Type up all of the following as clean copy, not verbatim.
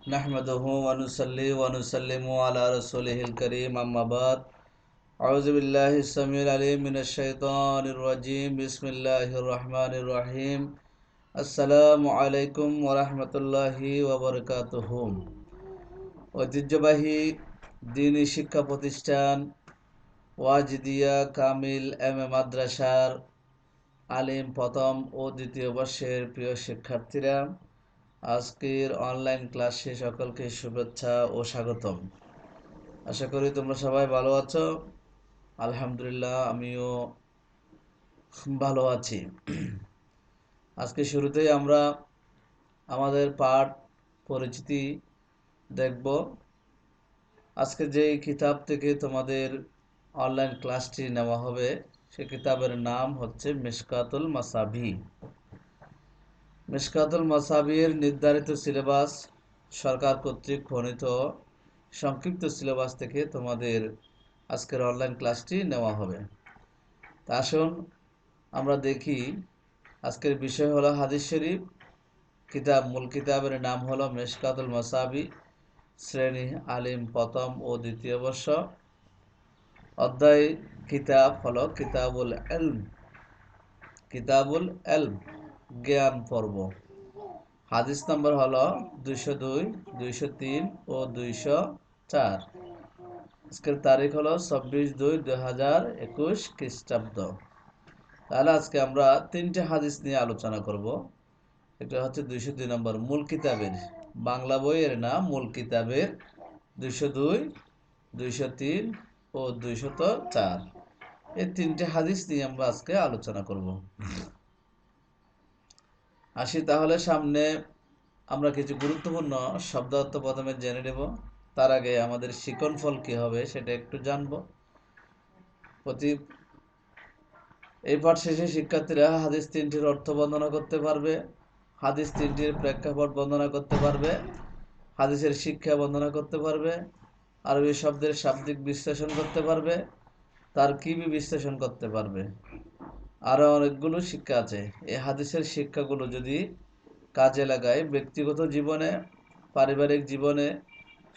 नहमदुहु व नुसल्ली व नुसल्लिमु अला रसूलिहिल करीम अम्मा बाद अऊज़ु बिल्लाहि स्समीउल अलीम मिनश शैतानिर रजीम बिस्मिल्लाहिर रहमानिर रहीम अस्सलामु आलैकुम व रहमतुल्लाहि व बाराकातुहु। ঐতিহ্যবাহী দ্বীনি শিক্ষা প্রতিষ্ঠান ওয়াজিদিয়া কামিল মাদ্রাসার আলিম প্রথম ও দ্বিতীয় বর্ষের প্রিয় শিক্ষার্থীরা, আজকের অনলাইন ক্লাসে সকলকে শুভেচ্ছা ও স্বাগতম। আশা করি তোমরা সবাই ভালো আছো। আলহামদুলিল্লাহ, আমিও ভালো আছি। আজকে শুরুতেই আমরা আমাদের পাঠ পরিচিতি দেখব। আজকে যে কিতাব থেকে তোমাদের অনলাইন ক্লাসটি নেওয়া হবে সে কিতাবের নাম হচ্ছে মিশকাতুল মাসাবি। মিশকাতুল মাসাবির নির্ধারিত সিলেবাস, সরকার কর্তৃক প্রণীত সংক্ষিপ্ত সিলেবাস থেকে তোমাদের আজকের অনলাইন ক্লাসটি নেওয়া হবে। তা আসুন আমরা দেখি। আজকের বিষয় হলো হাদিস শরীফ। মূল কিতাবের নাম হলো মিশকাতুল মাসাবি, শ্রেণী আলিম প্রথম ও দ্বিতীয় বর্ষ। অধ্যায় কিতাব হলো কিতাবুল এলম, জ্ঞান পর্ব। হাদিস নম্বর হলো 202, 203 ও 204। আজকের তারিখ হলো 26/2/2021 খ্রিস্টাব্দ। তাহলে আজকে আমরা 3টে হাদিস নিয়ে আলোচনা করব। এটা হচ্ছে 202 নম্বর মূল কিতাবের, বাংলা বইয়ের না, মূল কিতাবের 202, 203 ও 204। এই 3টে হাদিস নিয়ে আমরা আজকে আলোচনা করব। আসি তাহলে সামনে আমরা কিছু গুরুত্বপূর্ণ শব্দার্থ প্রথমে জেনে নেব। তার আগে আমাদের শিকন ফল কী হবে সেটা একটু জানব। এই পাঠ শেষে শিক্ষার্থীরা হাদিস 3টির অর্থ বর্ণনা করতে পারবে, হাদিস 3টির প্রেক্ষাপট বর্ণনা করতে পারবে, হাদিসের শিক্ষা বর্ণনা করতে পারবে, আরবি শব্দের শাব্দিক বিশ্লেষণ করতে পারবে, তারকিবি বিশ্লেষণ করতে পারবে। আরও অনেকগুলো শিক্ষা আছে। এই হাদিসের শিক্ষাগুলো যদি কাজে লাগায় ব্যক্তিগত জীবনে, পারিবারিক জীবনে,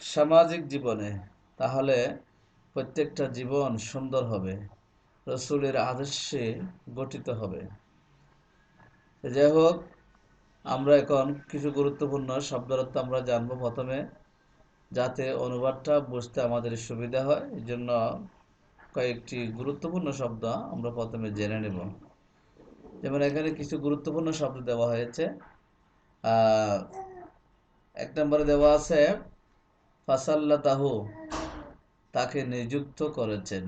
সামাজিক জীবনে, তাহলে প্রত্যেকটা জীবন সুন্দর হবে, রসুলের আদর্শে গঠিত হবে। যাই হোক, আমরা এখন কিছু গুরুত্বপূর্ণ শব্দার্থ আমরা জানব প্রথমে, যাতে অনুবাদটা বুঝতে আমাদের সুবিধা হয়। এই জন্য কয়েকটি গুরুত্বপূর্ণ শব্দ আমরা প্রথমে জেনে নেব। যেমন এখানে কিছু গুরুত্বপূর্ণ শব্দ দেওয়া হয়েছে। 1 নম্বরে দেওয়া আছে ফাসাল্লাতাহু, তাকে নিযুক্ত করেছেন,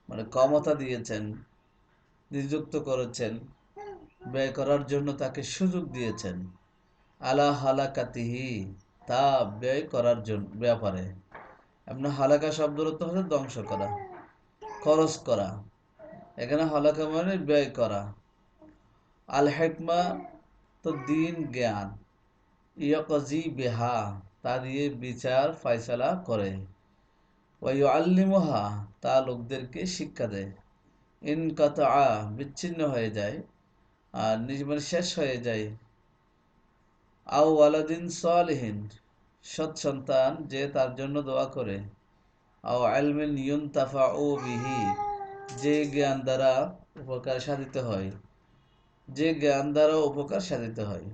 মানে ক্ষমতা দিয়েছেন, নিযুক্ত করেছেন, ব্যয় করার জন্য তাকে সুযোগ দিয়েছেন। আলা হালাকাতিহি, তা ব্যয় করার জন্য ব্যাপারে। এমনি হালাকা শব্দের অর্থ হচ্ছে ধ্বংস করা, খরচ করা। এখানে হালাকা মানে ব্যয় করা। আল হিকমা তো দিন জ্ঞান, ইয়াকজি বিহা, তা দিয়ে বিচার ফায়সালা করে। ওয়ায়ুআল্লিমুহা, তা লোকদেরকে শিক্ষা দেয়। ইনকাতা, বিচ্ছিন্ন হয়ে যায়, আর নিজ মানে শেষ হয়ে যায়। আও ওয়ালাদিন সালিহিন, সৎ সন্তান যে তার জন্য দোয়া করে। আও ইলমিন ইউনতাফাউ বিহি, যে জ্ঞান দ্বারা উপকার সাধিত হয়, যে জ্ঞান দ্বারা উপকার সাধিত হয়।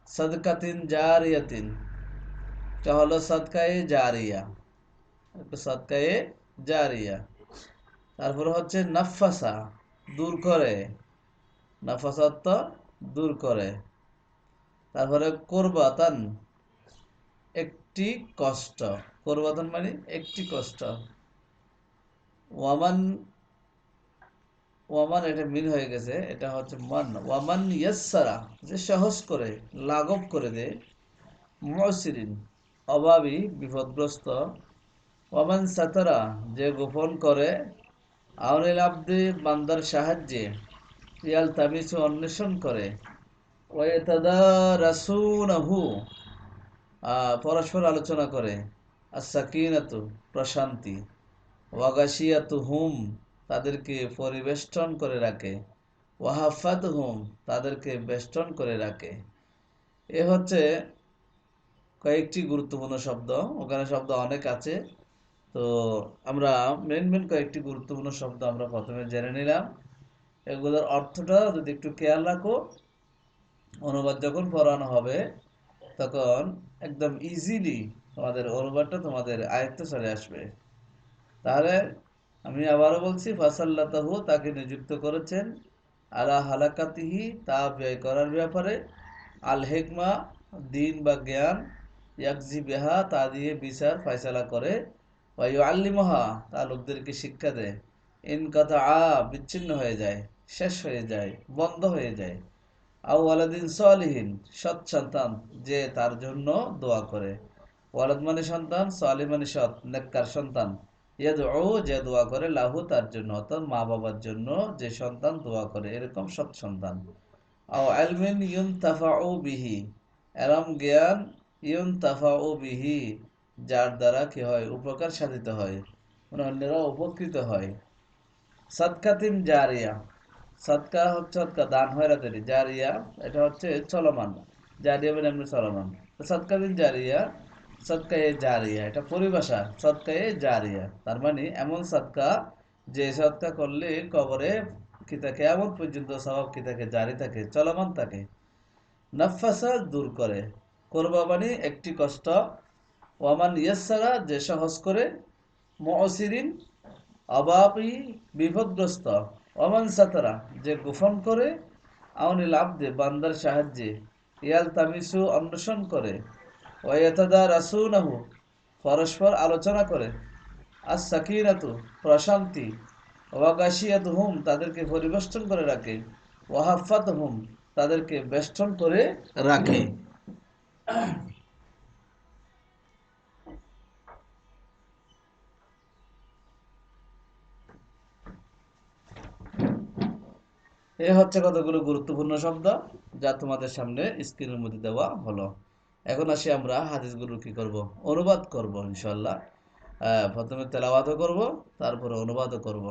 সাদকাতিন জারিয়াতিন, তা হলো সাদকায়ে জারিয়া, সাদকায়ে জারিয়া। তারপরে হচ্ছে নাফাসা, দূর করে, নাফাসাত দূর করে। তারপরে কোরবাতান, একটি কষ্ট, কোরবাতান মানে একটি কষ্ট। ওয়ামান, ওয়ামান এটা মিল হয়ে গেছে, এটা হচ্ছে মান। ওয়ামান ইয়াসসারা, যে সহজ করে, লাঘব করে দেয়। মুসিরিন, অভাবী, বিপদগ্রস্ত। ওয়ামান সাতারা, যে গোপন করে। আউনিল আব্দি, বান্দার সাহায্যে। ইয়াল তামিসু, অন্বেষণ করে। ওয়ায়াতাদারাসুনাহু, পরস্পর আলোচনা করে। আস-সাকিনাতু, প্রশান্তি। ওয়াগাশিয়াতুহুম, তাদেরকে পরিবেষ্টন করে রাখে। ওয়াহাফাতুহুম, তাদেরকে বেষ্টন করে রাখে। এ হচ্ছে কয়েকটি গুরুত্বপূর্ণ শব্দ, ওখানে শব্দ অনেক আছে। তো আমরা মেন কয়েকটি গুরুত্বপূর্ণ শব্দ আমরা প্রথমে জেনে নিলাম। এগুলোর অর্থটা যদি একটু খেয়াল রাখো, অনুবাদ যখন পড়ানো হবে তখন একদম ইজিলি তোমাদের অনুবাদটা তোমাদের আয়ত্তে চলে আসবে। তাহলে আমি আবারও বলছি, ফাসাল্লাতাহু তাকে নিযুক্ত করেছেন, আলা হালাকাতিহি তা ব্যয় করার ব্যাপারে, আল হেকমা দিন বা জ্ঞান, ইয়াকজি বেহা তা দিয়ে বিচার ফায়সালা করে, ওয়ায়ু আল্লিমহা তা লোকদেরকে শিক্ষা দেয়, ইন কথা বিচ্ছিন্ন হয়ে যায়, শেষ হয়ে যায়, বন্ধ হয়ে যায়, আউ ওয়ালাদিন সালিহিন সৎ সন্তান যে তার জন্য দোয়া করে। ওয়ালাদ মানে সন্তান, সালিহ মানে সৎ নেককার সন্তান, ইয়াদউ যে দোয়া করে, লাহু তার জন্য, অর্থাৎ মা বাবার জন্য যে সন্তান দোয়া করে, এরকম সৎ সন্তান। আও ইলমিন ইউনতাফাউ বিহি, এরম জ্ঞান, ইউনতাফাউ বিহি যার দ্বারা কি হয়, উপকার সাধিত হয়, মানে অন্যরা উপকৃত হয়। সাদকাতিন জারিয়া, সদকা হচ্ছে সদকা দান হয়রাতেরি, জারিয়া এটা হচ্ছে চলমান, জারিয়া মানে এমনি চলমান। সদকাতিন জারিয়া, সদকায়ে জারিয়া এটা পরিভাষা, সদকায়ে জারিয়া তার মানে এমন সদকা যে সদকা করলে কবরে কি থাকে, এমন পর্যন্ত স্বভাব কি থাকে, জারি থাকে, চলমান থাকে। নাফাসা দূর করে, করবা মানে একটি কষ্ট, ওয়ামান ইয়াসারা যে সহজ করে, মুসিরিন অভাবী বিপদগ্রস্ত, অমান সাতারা যে গোপন করে, আউনি লাভ দে বান্দার সাহায্যে, ইয়াল তামিসু অন্বেষণ করে, ওয়াতাদা রাসুনাহু পরস্পর আলোচনা করে, আর সাকিনাতু প্রশান্তি, ওয়াগাশিয়াত হুম তাদেরকে পরিবেষ্টন করে রাখে, ওয়াহাফাত হুম তাদেরকে বেষ্টন করে রাখে। এ হচ্ছে কতগুলো গুরুত্বপূর্ণ শব্দ যা তোমাদের সামনে স্ক্রিনের মধ্যে দেওয়া হলো। এখন আসি আমরা হাদিসগুলো কি করব, অনুবাদ করব ইনশাল্লাহ। প্রথমে তেলাওয়াতও করব, তারপরে অনুবাদও করব।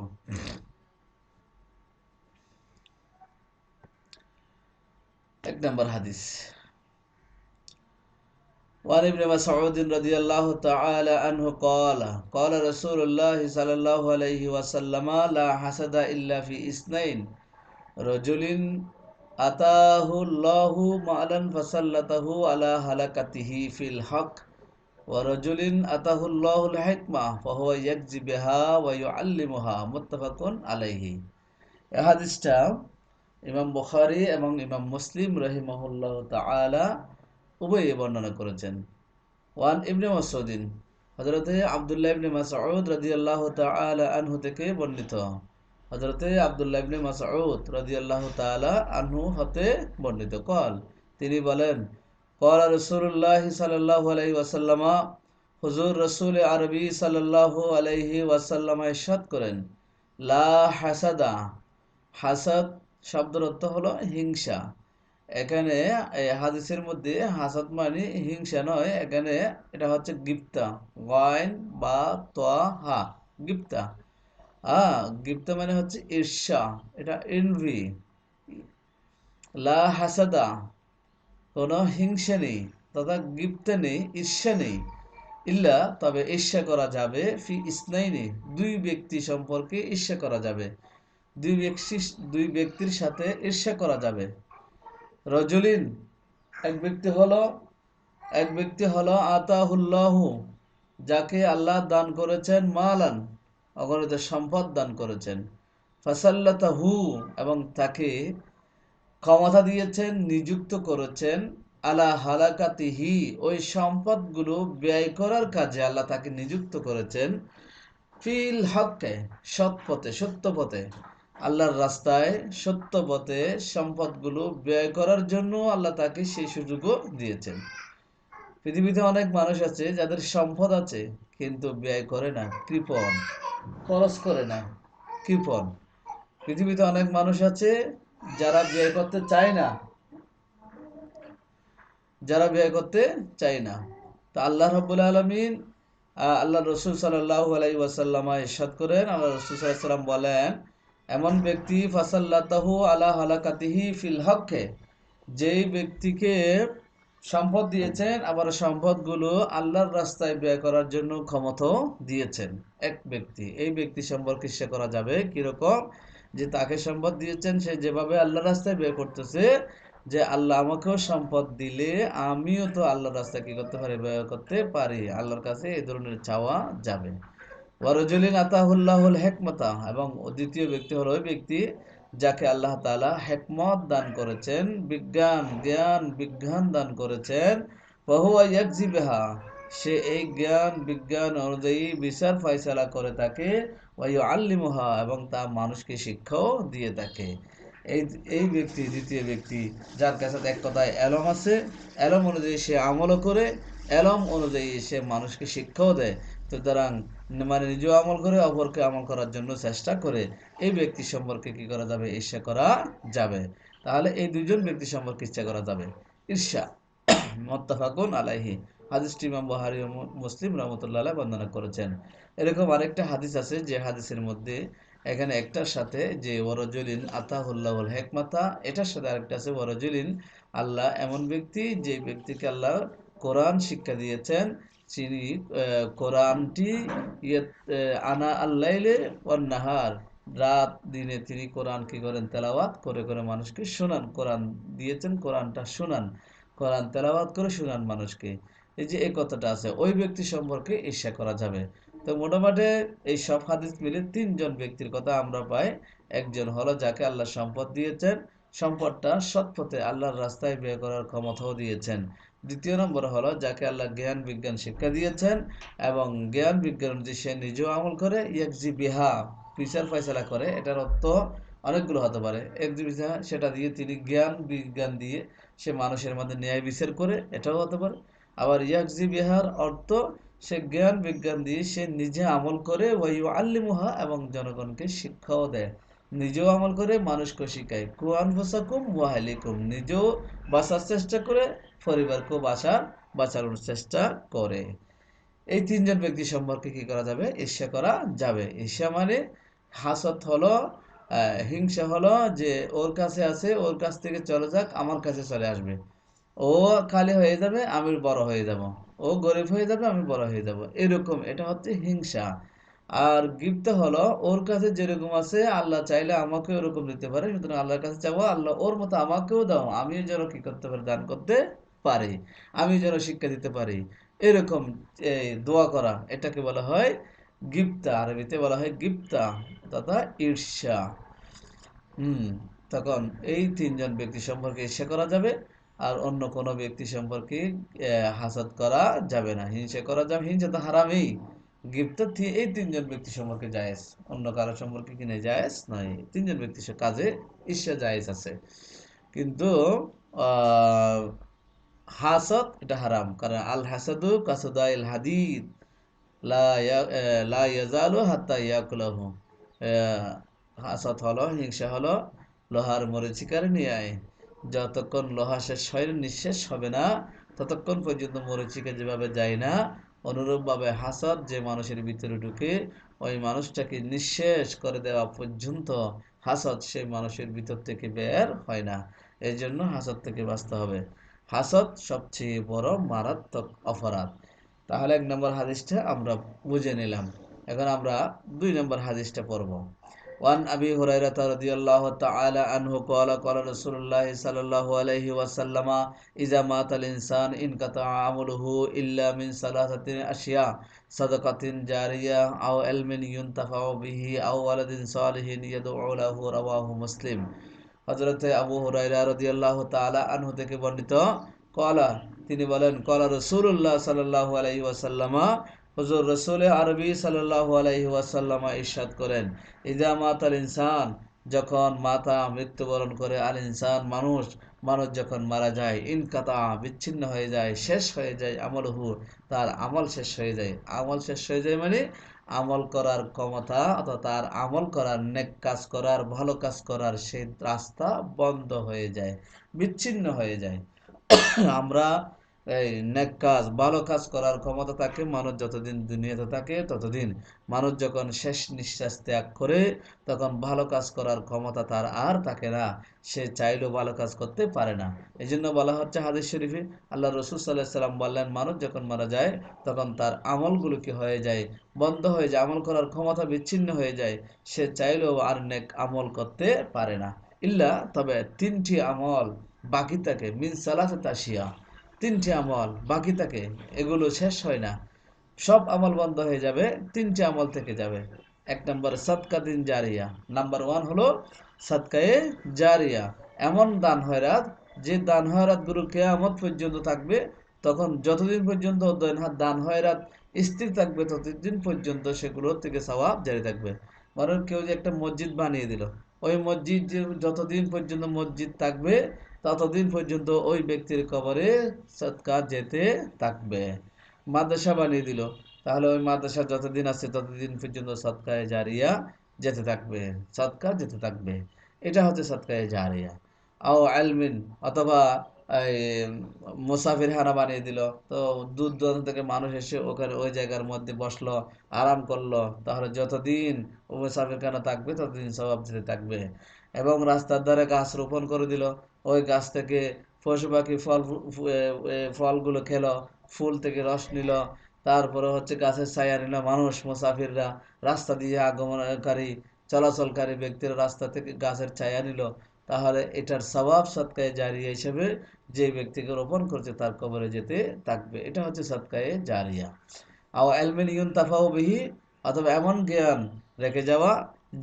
1 নম্বর হাদিস, وعن ابن مسعود رضي الله تعالى عنه قال قال رسول الله صلى الله عليه وسلم لا حسد إلا في اثنين رجل أتاه الله مالا فسلطه على هلكته في الحق ورجل أتاه الله الحكمة فهو يجزي بها ويعلمها متفق عليه। এই হাদিসটা ইমাম বুখারী এবং ইমাম মুসলিম রাহিমাহুল্লাহ তাআলা উভয়ে বর্ণনা করেছেন। ওয়ান ইবনে মাসউদিন, হযরতে আব্দুল্লাহ ইবনে মাসউদ রাদিয়াল্লাহু তাআলা আনহু থেকে বর্ণিত, হযরতে আব্দুল্লাহ ইবনে মাসউদ রাদিয়াল্লাহু তাআলা আনহু হতে বর্ণিত, তিনি বলেন, ক্বালা রাসূলুল্লাহ সাল্লাল্লাহু আলাইহি ওয়াসাল্লাম, হুজুর রাসূল আরবি সাল্লাল্লাহু আলাইহি ওয়াসাল্লাম ইরশাদ করেন, লা হাসাদা, হাসাদ শব্দের অর্থ হলো হিংসা। এখানে এই হাদিসের মধ্যে হাসাদ মানে হিংসা নয়, এখানে এটা হচ্ছে গিপ্তা, গয়েন বা হা, গিপ্তা। গিপ্তা মানে হচ্ছে ঈর্ষা, এটা এনভি। লা হাসাদা কোনো হিংসা নেই, তথা গিপ্তা নেই, ঈর্ষা নেই, ইল্লা তবে ঈর্ষা করা যাবে, ফি ইসনাইনি দুই ব্যক্তি সম্পর্কে ঈর্ষা করা যাবে, দুই ব্যক্তির সাথে ঈর্ষা করা যাবে। রজুলিন এক ব্যক্তি হলো আতাহুল্লাহু যাকে আল্লাহ দান করেছেন, মালান অগণিত সম্পদ দান করেছেন, ফাসাল্লাতাহু এবং তাকে ক্ষমতা দিয়েছেন, নিযুক্ত করেছেন, আলা হালাকাতিহি ওই সম্পদগুলো ব্যয় করার কাজে আল্লাহ তাকে নিযুক্ত করেছেন, ফিল হকে সৎ পথে, সত্য পথে, আল্লাহর রাস্তায় সত্য পথে সম্পদগুলো ব্যয় করার জন্য আল্লাহ তাকে সেই সুযোগও দিয়েছেন। পৃথিবীতে অনেক মানুষ আছে যাদের সম্পদ আছে কিন্তু ব্যয় করে না, কৃপণ, খরচ করে না, কৃপণ। পৃথিবীতে অনেক মানুষ আছে যারা ব্যয় করতে চায় না, তো আল্লাহ রাব্বুল আলামিন, আল্লাহ রসুল সাল্লাল্লাহু আলাইহি ওয়াসাল্লাম ইরশাদ করেন, আল্লাহ রসুল সাল্লাল্লাহু আলাইহি ওয়াসাল্লাম বলেন, এমন ব্যক্তি ফাসাল্লাতাহু আলা হালাকাতিহি ফিল হকে, যেই ব্যক্তিকে সম্পদ দিয়েছেন, আবার সম্পদগুলো আল্লাহর রাস্তায় ব্যয় করার জন্য ক্ষমতাও দিয়েছেন এক ব্যক্তি। এই ব্যক্তি সম্পর্কে ইচ্ছা করা যাবে কিরকম, যে তাকে সম্পদ দিয়েছেন, সে যেভাবে আল্লাহর রাস্তায় ব্যয় করতেছে, যে আল্লাহ আমাকেও সম্পদ দিলে আমিও তো আল্লাহর রাস্তায় কি করতে পারি, ব্যয় করতে পারি। আল্লাহর কাছে এই ধরনের চাওয়া যাবে। ওয়ারজুলিন আতাহুল্লাহুল হেকমতা, এবং দ্বিতীয় ব্যক্তি হলো ওই ব্যক্তি যাকে আল্লাহ তাআলা হেকমত দান করেছেন, বিজ্ঞান দান করেছেন। ফাহুয়া ইয়াকজি বিহা, সে এই বিজ্ঞান অনুযায়ী বিচার ফয়সালা করে থাকে। ওয়া ইউআল্লিমুহা, এবং তা মানুষকে শিক্ষাও দিয়ে থাকে। এই এই ব্যক্তি দ্বিতীয় ব্যক্তি, যার কাছে এক কথায় এলম আছে, এলম অনুযায়ী সে আমলও করে, এলম অনুযায়ী সে মানুষকে শিক্ষাও দেয়। সুতরাং মানে নিজেও আমল করে, অপরকে আমল করার জন্য চেষ্টা করে, এই ব্যক্তি সম্পর্কে কি করা যাবে, ঈর্ষা করা যাবে। তাহলে এই দুইজন ব্যক্তি সম্পর্কে ইচ্ছা করা যাবে ঈর্ষা। মুত্তাফাকুন আলাইহি, হাদিসটি ইমাম বুখারী ও মুসলিম রাহমাতুল্লাহ আলাইহি বর্ণনা করেছেন। এরকম আরেকটা হাদিস আছে, যে হাদিসের মধ্যে এখানে একটার সাথে যে ওয়ারাজুলিন আতাহুল্লাহুল হিকমাতা, এটার সাথে আরেকটা আছে ওয়ারাজুলিন, আল্লাহ এমন ব্যক্তি যে ব্যক্তিকে আল্লাহ কোরআন শিক্ষা দিয়েছেন, তিনি কোরআনটি আনা আল্লাইলে ওয়ান নাহার, রাত দিনে তিনি কোরআন কি করেন, তেলাওয়াত করে করে মানুষকে শোনান। কোরআন দিয়েছেন, কোরআনটা শোনান, কোরআন তেলাওয়াত করে শোনান মানুষকে। এই যে এই কথাটা আছে, ওই ব্যক্তি সম্পর্কে ঈর্ষা করা যাবে। তো মোটামুটি এই সব হাদিস মিলে তিনজন ব্যক্তির কথা আমরা পাই। একজন হলো যাকে আল্লাহ সম্পদ দিয়েছেন, সম্পদটা সৎ পথে আল্লাহর রাস্তায় ব্যয় করার ক্ষমতাও দিয়েছেন। দ্বিতীয় নম্বর হলো যাকে আল্লাহ জ্ঞান বিজ্ঞান শিক্ষা দিয়েছেন, এবং জ্ঞান বিজ্ঞান অনুযায়ী সে নিজেও আমল করে, ইয়াকজি বিহা, বিচার ফয়সালা করে। এটার অর্থ অনেকগুলো হতে পারে। একজি বিহা, সেটা দিয়ে তিনি জ্ঞান বিজ্ঞান দিয়ে সে মানুষের মধ্যে ন্যায় বিচার করে, এটাও হতে পারে। আবার ইয়াকজি বিহার অর্থ সে জ্ঞান বিজ্ঞান দিয়ে সে নিজে আমল করে, ওয়াইউ আল্লিমুহা, এবং জনগণকে শিক্ষাও দেয়। নিজেও আমল করে, মানুষকে শিখায়। কুয়ান ফুসাকুম ওয়াহালিকুম, নিজেও বাঁচার চেষ্টা করে, পরিবারকেও বাঁচানোর চেষ্টা করে। এই তিনজন ব্যক্তি সম্পর্কে কি করা যাবে, ঈর্ষা করা যাবে। ঈর্ষা মানে হাসদ হলো, হিংসা হলো যে ওর কাছে আছে, ওর কাছ থেকে চলে যাক, আমার কাছে চলে আসবে। ও খালি হয়ে যাবে, আমি বড় হয়ে যাব। ও গরিব হয়ে যাবে, আমি বড় হয়ে যাব, এরকম। এটা হচ্ছে হিংসা। আর গিফট হলো ওর কাছে যেরকম আছে, আল্লাহ চাইলে আমাকে ওরকম দিতে পারে, সুতরাং আল্লাহর কাছে চাবো আল্লাহ ওর মতো আমাকেও দাও, আমিও যেন কি করতে পারি, দান করতে পারি, আমি যেন শিক্ষা দিতে পারি, এরকম এই দোয়া করা, এটাকে বলা হয় গিফতা, আরবিতে বলা হয় গিফতা তথা ঈর্ষা। হুম। তখন এই তিনজন ব্যক্তি সম্পর্কে ঈর্ষা করা যাবে, আর অন্য কোনো ব্যক্তি সম্পর্কে হাসাদ করা যাবে না, হিংসা করা যাবে। হিংসা তো হারামেই। গিফট এই তিনজন ব্যক্তি সম্পর্কে জায়েজ, অন্য কারো সম্পর্কে কিনে জায়েজ নয়। তিনজন ব্যক্তি কাজে ঈর্ষা জায়েজ আছে, কিন্তু আহ হাসাদ এটা হারাম। কারণ আল হাসাদু কাসাদাইল হাদিদ, লা ইয়াজালু হাত্তা ইয়াকুলাহু। হাসাদ হলো, হিংসা হলো লোহার মরিচিকার ন্যায়। যতক্ষণ লোহা শেষ হয়, নিঃশেষ হবে না, ততক্ষণ পর্যন্ত মরিচিকা যেভাবে যায় না, অনুরূপভাবে হাসাদ যে মানুষের ভিতরে ঢুকে, ওই মানুষটাকে নিঃশেষ করে দেওয়া পর্যন্ত হাসাদ সেই মানুষের ভিতর থেকে বের হয় না। এই জন্য হাসাদ থেকে বাঁচতে হবে। হাসাদ সবচেয়ে বড় মারাত্মক অপরাধ। তাহলে 1 নম্বর হাদিসটা আমরা বুঝে নিলাম। এখন আমরা 2 নম্বর হাদিসটা পড়ব। ওয়ান আবি হুরায়রা রাদিয়াল্লাহু তাআলা আনহু ক্বালা ক্বালা রাসূলুল্লাহ সাল্লাল্লাহু আলাইহি ওয়াসাল্লাম ইযা মাতাল ইনসান ইনকাতা আমলুহু ইল্লা মিন সালাসাতিন আশিয়া, সাদাকাতিন জারিয়া আও ইলমিন ইউনতাফাউ বিহি আও ওয়ালাদিন সালিহিন ইয়াদউ লাহু, রাওয়াহু মুসলিম। হযরতে আবু হুরায়রা রাদিয়াল্লাহু তাআলা আনহু থেকে বর্ণিত, ক্বালা, তিনি বলেন, ক্বালা রাসূলুল্লাহ সাল্লাল্লাহু আলাইহি ওয়াসাল্লাম, হুজুর রাসূল আরবি সাল্লাল্লাহু আলাইহি ওয়াসাল্লাম ইরশাদ করেন, ইযা মাতাল ইনসান, যখন মাতা মৃত্যুবরণ করে, আল ইনসান মানুষ, মানুষ যখন মারা যায়, ইনকাতা বিচ্ছিন্ন হয়ে যায়, শেষ হয়ে যায়, আমলহু তার আমল শেষ হয়ে যায়। আমল শেষ হয়ে যায় মানে আমল করার ক্ষমতা, অর্থাৎ তার আমল করার, নেক কাজ করার, ভালো কাজ করার সেই রাস্তা বন্ধ হয়ে যায়, বিচ্ছিন্ন হয়ে যায়। আমরা এই নেক কাজ, ভালো কাজ করার ক্ষমতা থাকে। মানুষ যতদিন দুনিয়াতে থাকে ততদিন, মানুষ যখন শেষ নিঃশ্বাস ত্যাগ করে তখন ভালো কাজ করার ক্ষমতা তার আর থাকে না, সে চাইলেও ভালো কাজ করতে পারে না। এই জন্য বলা হচ্ছে হাদিস শরীফে, আল্লাহ রসুল সাল্লাহ সাল্লাম বললেন, মানুষ যখন মারা যায় তখন তার আমলগুলো কি হয়ে যায়, বন্ধ হয়ে যায়, আমল করার ক্ষমতা বিচ্ছিন্ন হয়ে যায়, সে চাইলেও আর নেক আমল করতে পারে না। ইল্লা, তবে তিনটি আমল বাকি থাকে, মিন সালাসাত আশিয়া, তিনটি আমল বাকি থাকে, এগুলো শেষ হয় না, সব আমল বন্ধ হয়ে যাবে, তিনটি আমল থেকে যাবে। এক নম্বর সাদকা দিন জারিয়া, নাম্বার ওয়ান হলো সাদকায়ে জারিয়া, এমন দান হয়রাত, যে দান হয়রাত গুলো কেয়ামত পর্যন্ত থাকবে, তখন যতদিন পর্যন্ত দান হয়রাত স্থির থাকবে ততদিন পর্যন্ত সেগুলোর থেকে সওয়াব জারি থাকবে। কারণ কেউ যে একটা মসজিদ বানিয়ে দিল, ওই মসজিদ যে যতদিন পর্যন্ত মসজিদ থাকবে ততদিন পর্যন্ত ওই ব্যক্তির কবরে সৎকার যেতে থাকবে। মাদ্রাসা বানিয়ে দিল, তাহলে ওই মাদ্রাসা যতদিন আছে ততদিন পর্যন্ত সৎকায়ে জারিয়া যেতে থাকবে, সৎকার যেতে থাকবে। এটা হচ্ছে সৎকায়ে জারিয়া। আও আলমিন, অথবা এই মুসাফির খানা বানিয়ে দিল, তো দূর দূরান্ত থেকে মানুষ এসে ওখানে ওই জায়গার মধ্যে বসলো, আরাম করলো, তাহলে যতদিন ও মুসাফির খানা থাকবে ততদিন স্বভাব যেতে থাকবে। এবং রাস্তার ধারে গাছ রোপণ করে দিল, ওই গাছ থেকে পশু পাখি ফলগুলো খেলো, ফুল থেকে রস নিল, তারপরে হচ্ছে গাছের ছায়া নিল, মানুষ মুসাফিররা রাস্তা দিয়ে আগমনকারী চলাচলকারী ব্যক্তিরা রাস্তা থেকে গাছের ছায়া নিল, তাহলে এটার সওয়াব সদকায়ে জারিয়া হিসেবে যে ব্যক্তিকে রোপণ করছে তার কবরে যেতে থাকবে। এটা হচ্ছে সদকায়ে জারিয়া। আও এলমেন ইউনতাফাউ বিহি, অথবা এমন জ্ঞান রেখে যাওয়া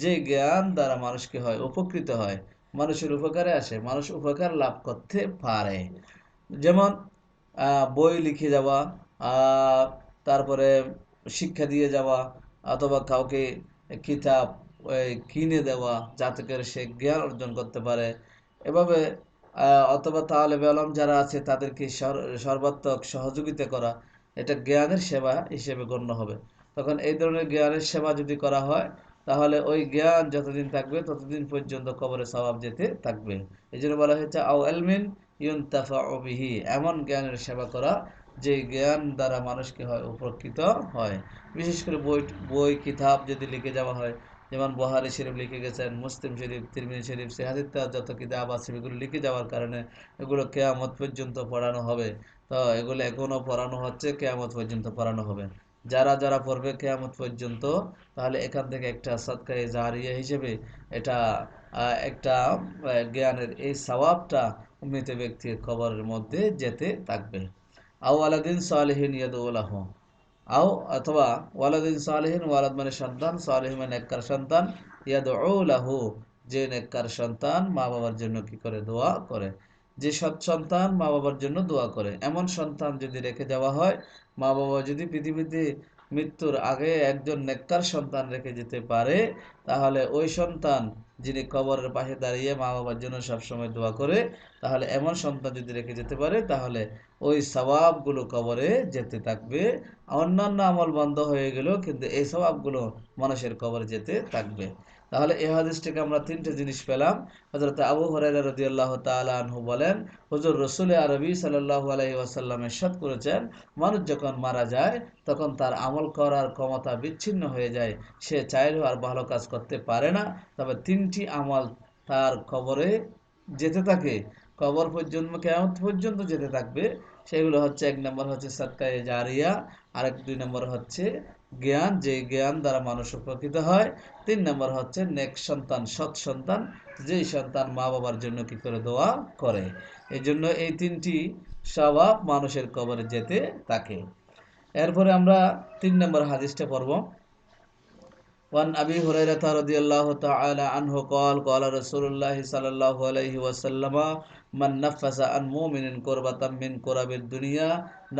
যে জ্ঞান দ্বারা মানুষকে হয় উপকৃত হয়, মানুষের উপকারে আসে, মানুষ উপকার লাভ করতে পারে। যেমন বই লিখে যাওয়া, আহ, তারপরে শিক্ষা দিয়ে যাওয়া, অথবা কাউকে কিতাব কিনে দেওয়া যাতে করে সে জ্ঞান অর্জন করতে পারে। এভাবে অথবা তালেবে আলম যারা আছে তাদেরকে সর্বাত্মক সহযোগিতা করা, এটা জ্ঞানের সেবা হিসেবে গণ্য হবে। তখন এই ধরনের জ্ঞানের সেবা যদি করা হয়, তাহলে ওই জ্ঞান যতদিন থাকবে ততদিন পর্যন্ত কবরে সওয়াব যেতে থাকবে। এই জন্য বলা হয়েছে আও এলমিন ইউনতাফাউ বিহি, এমন জ্ঞানের সেবা করা যে জ্ঞান দ্বারা মানুষকে হয় উপকৃত হয়। বিশেষ করে বই বই কিতাব যদি লিখে যাওয়া হয়, যেমন বুখারী শরীফ লিখে গেছেন, মুসলিম শরীফ, তিরমিজি শরীফ, সিহাহ যত কিতাব আছে এগুলো লিখে যাওয়ার কারণে এগুলো কেয়ামত পর্যন্ত পড়ানো হবে। তো এগুলো এখনো পড়ানো হচ্ছে, কেয়ামত পর্যন্ত পড়ানো হবে। যারা যারা পড়বে কেয়ামত পর্যন্ত, তাহলে এখান থেকে একটা সদকায়ে জারিয়া হিসেবে এটা একটা জ্ঞানের এই সওয়াবটা মৃত ব্যক্তির কবরের মধ্যে যেতে থাকবে। আও আলাদিন সালেহিন ইয়াদুল্লাহ, আও অথবা ওয়ালাদিন সালেহিন, ওয়ালাদ মানে সন্তান, সালেহ মানে নেককার সন্তান, ইয়াদউলাহু, যে নেককার সন্তান মা বাবার জন্য কি করে, দোয়া করে। যে সৎ সন্তান মা বাবার জন্য দোয়া করে, এমন সন্তান যদি রেখে যাওয়া হয়, মা বাবা যদি পৃথিবীতে মৃত্যুর আগে একজন নেককার সন্তান রেখে যেতে পারে, তাহলে ওই সন্তান যিনি কবরের পাশে দাঁড়িয়ে মা বাবার জন্য সবসময় দোয়া করে, তাহলে এমন সন্তান যদি রেখে যেতে পারে, তাহলে ওই সওয়াবগুলো কবরে যেতে থাকবে। অন্যান্য আমল বন্ধ হয়ে গেল, কিন্তু এই সওয়াবগুলো মানুষের কবরে যেতে থাকবে। তাহলে এই হাদিস থেকে আমরা তিনটে জিনিস পেলাম। হযরত আবু হুরায়রা রাদিয়াল্লাহু তাআলা আনহু বলেন, হুজুর রাসূল আরবি সাল্লাল্লাহু আলাইহি ওয়াসাল্লাম ইরশাদ করেছেন, মানুষ যখন মারা যায় তখন তার আমল করার ক্ষমতা বিচ্ছিন্ন হয়ে যায়, সে চাইলেও আর ভালো কাজ করতে পারে না, তবে তিনটি আমল তার কবরে যেতে থাকে, কবর পর্যন্ত, কিয়ামত পর্যন্ত যেতে থাকবে। সেগুলো হচ্ছে, এক নম্বর হচ্ছে সাদকায়ে জারিয়া, আরেক দুই নম্বর হচ্ছে জ্ঞান, যে জ্ঞান দ্বারা মানুষ উপকৃত হয়, তিন নম্বর হচ্ছে নেক সন্তান, সৎ সন্তান, যেই সন্তান মা বাবার জন্য কি করে দোয়া করে। এই জন্য এই তিনটি স্বভাব মানুষের কবরে যেতে থাকে। এরপরে আমরা 3 নম্বর হাদিসটা পড়ব। وعن أبي هريرة رضي الله تعالى عنه قال قال رسول الله صلى الله عليه وسلم من نفس عن مؤمن كربة من كرب الدنيا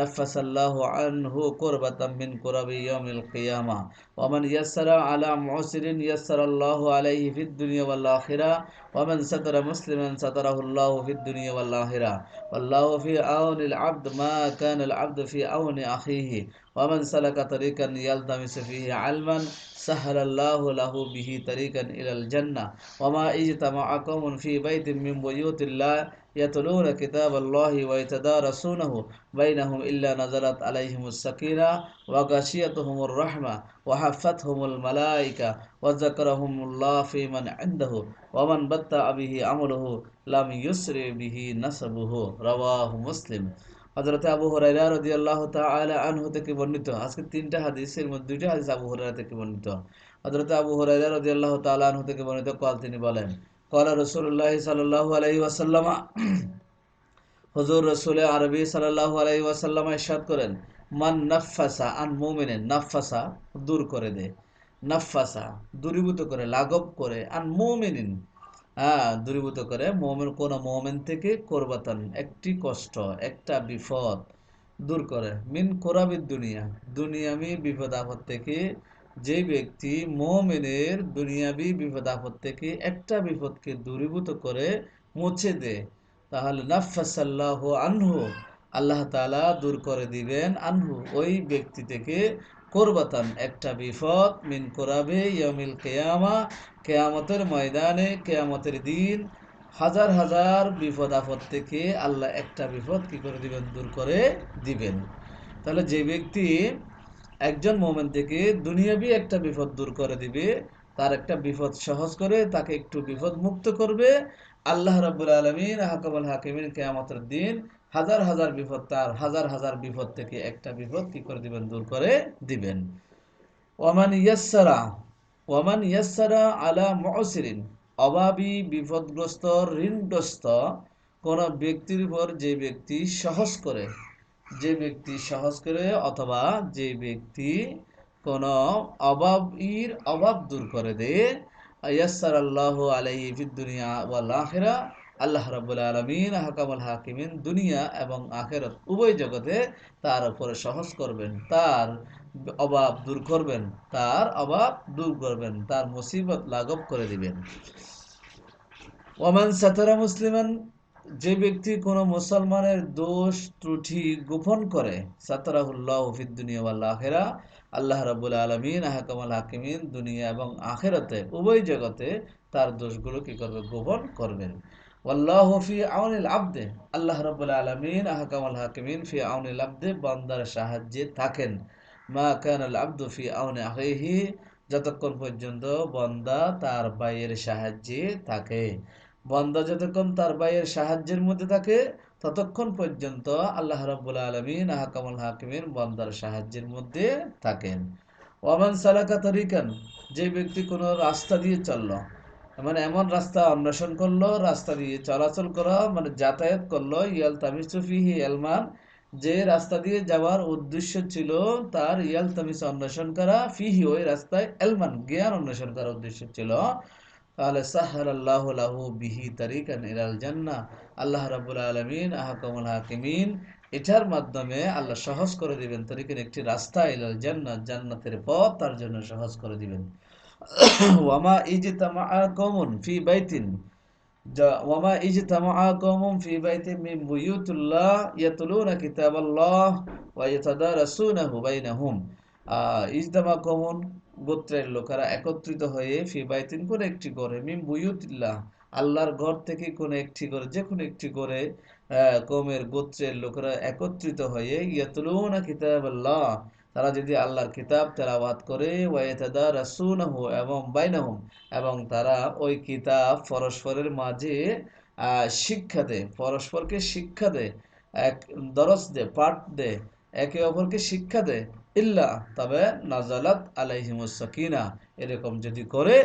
نفس الله عنه كربة من كرب يوم القيامة ومن يسر على معسر يسر الله عليه في الدنيا والآخرة ومن ستر مسلما ستره الله في الدنيا والآخرة والله في عون العبد ما كان العبد في عون أخيه ومن سلك طريقا يلتمس فيه علما سهل الله له به طريقا إلى الجنة وما اجتمع قوم في بيت من بيوت الله يتلون كتاب الله ويتدارسونه بينهم إلا نزلت عليهم السكينة وغشيتهم الرحمة وحفتهم الملائكة وذكرهم الله في من عنده ومن بطأ به عمله لم يسر به نسبه رواه মুসলিম। হযরত আবু হুরায়রা রাদিয়াল্লাহু তাআলা আনহু থেকে বর্ণিত, আজকে তিনটা হাদিসের মধ্যে দুইটা হাদিস আবু হুরায়রা থেকে বর্ণিত। হযরত আবু হুরায়রা রাদিয়াল্লাহু তাআলা আনহু থেকে বর্ণিত قال তিনি বলেন قال রাসূলুল্লাহ সাল্লাল্লাহু আলাইহি ওয়াসাল্লাম, হুজুর রাসূল আরবি সাল্লাল্লাহু আলাইহি ওয়াসাল্লাম ইরশাদ করেন, মান নাফাসা আন মুমিনিন, নাফাসা দূর করে দে, নাফাসা দূরীভূত করে, লাঘব করে, আন মুমিনিন দূরীভূত করে, মুমিন কোন মুমিন থেকে, কুরবাতান একটি কষ্ট, একটা বিপদ দূর করে, মিন কুরাবিদ দুনিয়া দুনিয়াবি বিপদ আপদ থেকে, যে ব্যক্তি মুমিনের দুনিয়াবি বিপদ আপদ থেকে একটা বিপদকে দূরীভূত করে মুছে দেয়, তাহলে নাফাসাল্লাহু আনহু, আল্লাহ তাআলা দূর করে দিবেন, আনহু ওই ব্যক্তি থেকে, কুরবাতান একটা বিপদ, মিন কুরাবে ইয়াউমিল কিয়ামা, কিয়ামতের ময়দানে, কিয়ামতের দিন হাজার হাজার বিপদ আপদ থেকে আল্লাহ একটা বিপদ কি করে দিবেন, দূর করে দিবেন। তাহলে যে ব্যক্তি একজন মুমিন থেকে দুনিয়াবি একটা বিপদ দূর করে দিবে, তার একটা বিপদ সহজ করে তাকে একটু বিপদ মুক্ত করবে, আল্লাহ রাব্বুল আলামিন আহকামুল হাকিমিন কিয়ামতের দিন হাজার হাজার বিপদ, তার হাজার হাজার বিপদ থেকে একটা বিপদ কি করে দিবেন, দূর করে দিবেন। ওয়ামান ইয়াসসারা আলা মুসিরিন, অভাবী বিপদগ্রস্ত ঋণগ্রস্ত কোন ব্যক্তির উপর যে ব্যক্তি সহজ করে, অথবা যে ব্যক্তি কোন অভাব দূর করে দেয়, ইয়াসসারাল্লাহু আলাইহি ফিদ দুনিয়া ওয়াল আখিরা, আল্লাহ রাব্বুল আলামিন আহকামুল হাকিমিন দুনিয়া এবং আখিরাত উভয় জগতে তার উপরে সহজ করবেন, তার অভাব দূর করবেন, তার মুসিবত লাঘব করে দিবেন। ওয়ামান সাতারা মুসলিমান, যে ব্যক্তি কোন মুসলমানের দোষ ত্রুটি গোপন করে, সাতারাহুল্লাহু ফিদ দুনিয়া ওয়াল আখিরা, আল্লাহ রাব্বুল আলামিন আহকামুল হাকিমিন দুনিয়া এবং আখিরাতে উভয় জগতে তার দোষগুলো কি করবে, গোপন করবেন। ওয়াল্লাহু ফি আউনিল আবদে, আল্লাহ রাব্বুল আলামিন আহকামুল হাকিমিন ফি আউনিল আবদে বান্দার সাহায্যে থাকেন, মা কানাল আবদু ফি আউনি আখিহি, যতক্ষণ পর্যন্ত বান্দা তার ভাইয়ের সাহায্যে থাকে। বান্দা যতক্ষণ তার ভাইয়ের সাহায্যের মধ্যে থাকে ততক্ষণ পর্যন্ত আল্লাহ রাব্বুল আলামিন আহকামুল হাকিমিন বান্দার সাহায্যের মধ্যে থাকেন। ওয়ামান সালাকা তরিকান, যে ব্যক্তি কোনো রাস্তা দিয়ে চললো, মানে এমন রাস্তা অন্বেষণ করলো, রাস্তা দিয়ে চলাচল করা মানে যাতায়াত করলো, ইয়ালতামিসু ফিহি ইলমান, যে রাস্তা দিয়ে যাওয়ার উদ্দেশ্য ছিল তার ইয়ালতামিস অন্বেষণ করা, ফিহি ওই রাস্তায় ইলমান জ্ঞান অন্বেষণ করার উদ্দেশ্য ছিল, তাহলে সাহালাল্লাহু লাহু বিহি তারিকান ইলাল জান্নাহ, আল্লাহ রাব্বুল আলামিন আহকামুল হাকিমিন এটার মাধ্যমে আল্লাহ সহজ করে দিবেন, তরিকের একটি রাস্তা, ইলাল জান্নাহ জান্নাতের পথ তার জন্য সহজ করে দিবেন। ওয়ামা ইজতামাআ কওমুন ফি বাইতিন, ওয়ামা ইজতামাআ কওমুন ফি বাইতিন মিন বুয়ুতিল্লাহ ইয়াতলুনা কিতাবাল্লাহ ওয়া ইয়াতাদারাসুনাহু বাইনাহুম, ইজতামা কওমুন গোত্রের লোকেরা একত্রিত হয়ে, ফি বাইতিন কোন একটি ঘরে, মিন বুয়ুতিল্লাহ আল্লাহর ঘর থেকে কোন একটি ঘরে, যে কোনো একটি ঘরে কওমের গোত্রের লোকেরা একত্রিত হয়ে, ইয়াতলুনা কিতাবাল্লাহ তারা যদি আল্লাহর কিতাব তেলাওয়াত করে, ওয়ায়াতাদারাসুনাহু এবং বাইনাহুম এবং তারা ওই কিতাব পরস্পরের মাঝে শিক্ষা দেয়, পরস্পরকে শিক্ষা দেয়, এক দরস দেয়, পাঠ দেয়, একে অপরকে শিক্ষা দেয়, ইল্লা তবে নাজালাত আলাইহিমুস সাকিনা, এরকম যদি করে,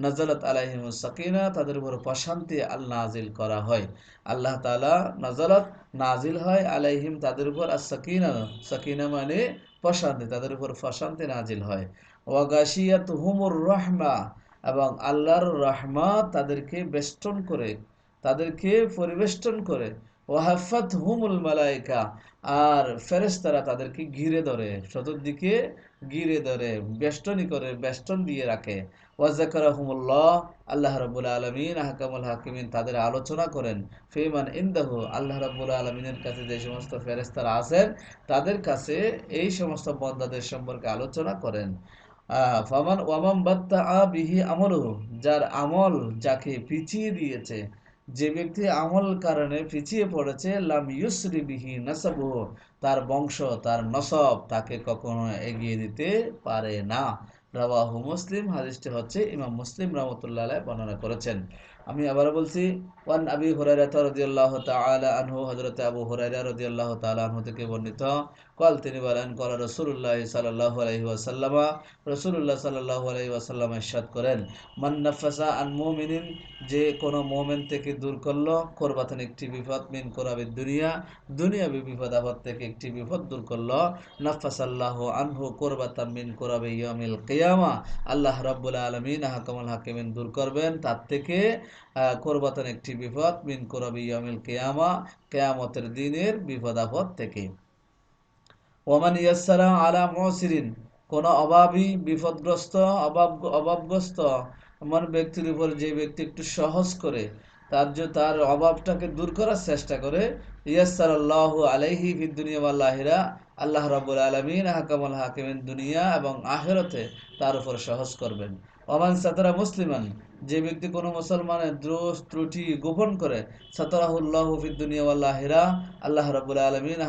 নাজালাত আলাইহিমুস সাকিনা তাদের উপর প্রশান্তি আল্লাহ নাজিল করা হয়, আল্লাহ তাআলা নাজালাত নাজিল হয়, আলাইহিম তাদের উপর, আর সাকিনা, সাকিনা মানে প্রশান্তি, তাদের উপর প্রশান্তি নাজিল হয়। ওয়াগাশিয়াতুহুমুর রাহমা, এবং আল্লাহর রহমত তাদেরকে বেষ্টন করে, তাদেরকে পরিবেষ্টন করে, ওয়াহাফাতহুমুল মালায়েকা, আর ফেরেশতারা তাদেরকে ঘিরে ধরে, চতুর্দিকে ঘিরে ধরে, বেষ্টনী করে, বেষ্টন দিয়ে রাখে। ওয়াযাকারাহুমুল্লাহ, আল্লাহ রাব্বুল আলামিন আহকামুল হাকিমিন তাদের আলোচনা করেন, ফিমান ইনদাহু, আল্লাহ রাব্বুল আলামিনের কাছে যে সমস্ত ফেরেশতারা আছেন তাদের কাছে এই সমস্ত বান্দাদের সম্পর্কে আলোচনা করেন। ফামান ওয়ামান বাত্তাআ বিহি আমলুহু, যার আমল যাকে পিছিয়ে দিয়েছে, যে ব্যক্তি আমল কারণে পিছিয়ে পড়েছে, লাম ইউসরি বিহি নাসাবুহু, তার বংশ তার নসব তাকে কখনো এগিয়ে দিতে পারে না। রাওয়াহু মুসলিম, হাদিসটি হচ্ছে ইমাম মুসলিম রাহমাতুল্লাহ আলাইহি বর্ণনা করেছেন। আমি আবার বলছি, ওয়ান আবি হুরায়রা রাদিয়াল্লাহু তাআলা আনহু, হযরত আবু হুরায়রা রাদিয়াল্লাহু তাআলা আনহু থেকে বর্ণিত, قال তিনি বলেন, قال রাসূলুল্লাহ সাল্লাল্লাহু আলাইহি ওয়াসাল্লাম, রাসূলুল্লাহ সাল্লাল্লাহু আলাইহি ওয়াসাল্লাম ইরশাদ করেন, মান নাফাসা আন মুমিনিন, যে কোনো মোমেন থেকে দূর করলো, কোরবাতেন একটি বিপদ, মিন কোরাবে দুনিয়া, দুনিয়াবি বিপদ আপদ থেকে একটি বিপদ দূর করলো, নাফাসাল্লাহু আনহু কোরবাতাম মিন কোরাবে ইয়াউমিল কিয়ামা, আল্লাহ রাব্বুল আলামিন আহকামুল হাকিমিন দূর করবেন তার থেকে কোরবাতেন একটি বিপদ, মিন কোরাবে ইয়াউমিল কিয়ামা, কিয়ামতের দিনের বিপদ আপদ থেকে। ওমান ইয়াসসারা আলা মুসিরিন, কোন অভাবী বিপদগ্রস্ত অভাবগ্রস্ত এমন ব্যক্তির উপর, যে ব্যক্তি একটু সহজ করে তার অভাবটাকে দূর করার চেষ্টা করে, ইয়াসসারাল্লাহু আলাইহি ফিদ দুনিয়া ওয়াল আখিরা, আল্লাহ রাব্বুল আলামিন আহকামুল হাকিমিন দুনিয়া এবং আখিরাতে তার উপর সহজ করবেন। ওমান সাতারা মুসলিমান, যে ব্যক্তি কোনো মুসলমানের দোষ ত্রুটি গোপন করে, সাতারাহুল্লাহু ফিদ দুনিয়া ওয়াল আখিরা, আল্লাহ রাব্বুল আলামিন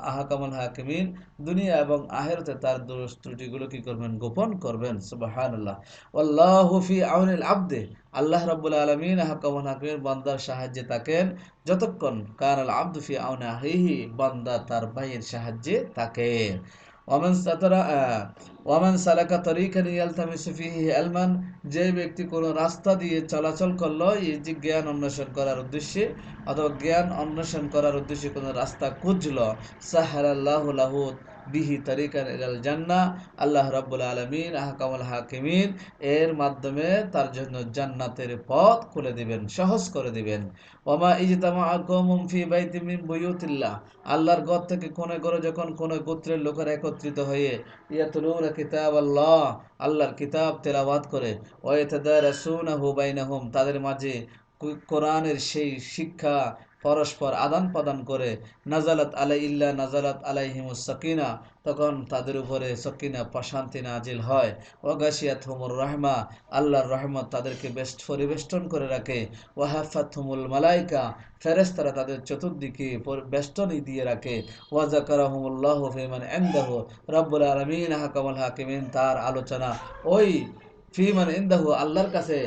আহকামুল হাকিমিন দুনিয়া এবং আখিরাতে তার দোষ ত্রুটিগুলো কি করবেন? গোপন করবেন। সুবহানাল্লাহ। ওয়াল্লাহু ফি আউনিল আবদে, আল্লাহ রাব্বুল আলামিন আহকামুল হাকিমিন বান্দার সাহায্যে থাকেন যতক্ষণ কানাল আবদু ফি আউনি আখিহি, বান্দা তার ভাইয়ের সাহায্যে থাকে। ওয়ামান সাতারা ওয়ামান সালাকা তরিকান ইয়ালতামিসু ফিহি ইলমান, যে ব্যক্তি কোনো রাস্তা দিয়ে চলাচল করলো, এই যে জ্ঞান অন্বেষণ করার উদ্দেশ্যে, অথবা জ্ঞান অন্বেষণ করার উদ্দেশ্যে কোনো রাস্তা খুঁজলো, সাহারাল্লাহু লাহু বিহি তরিকান ইলাল জান্নাহ, আল্লাহ রাব্বুল আলামিন আহকামুল হাকিমিন এর মাধ্যমে তার জন্য জান্নাতের পথ খুলে দিবেন, সহজ করে দিবেন। ওয়ামা ইজতামাআ কওমুন ফি বাইতিন মিন বুয়ুতিল্লাহ, আল্লাহর ঘর থেকে কোনে ঘরে যখন কোনে গোত্রের লোকেরা একত্রিত হয়ে, ইয়াতলুনা কিতাবাল্লাহ, আল্লাহর কিতাব তেলাওয়াত করে, ওয়া ইয়াতাদারাসুনাহু বাইনাহুম, তাদের মাঝে কোরআনের সেই শিক্ষা পরস্পর আদান প্রদান করে, নাজালাত আলাইহিমুস সাকিনা, তখন তাদের উপরে সকিনা প্রশান্তি নাজিল হয়, ওয়াগাশিয়াতহুমুর রাহমা, আল্লাহর রহমত তাদেরকে পরিবেষ্টন করে রাখে, ওয়াহাফাতহুমুল মালাইকা, ফেরেশতারা তাদের চতুর্দিকে বেষ্টনী দিয়ে রাখে, ওয়াজাকারাহুমুল্লাহু ফিমান ইনদাহু, রব্বুল আলামিন আহকামুল হাকিমিন তার আলোচনা ওই ফিমান ইনদাহু আল্লাহর কাছে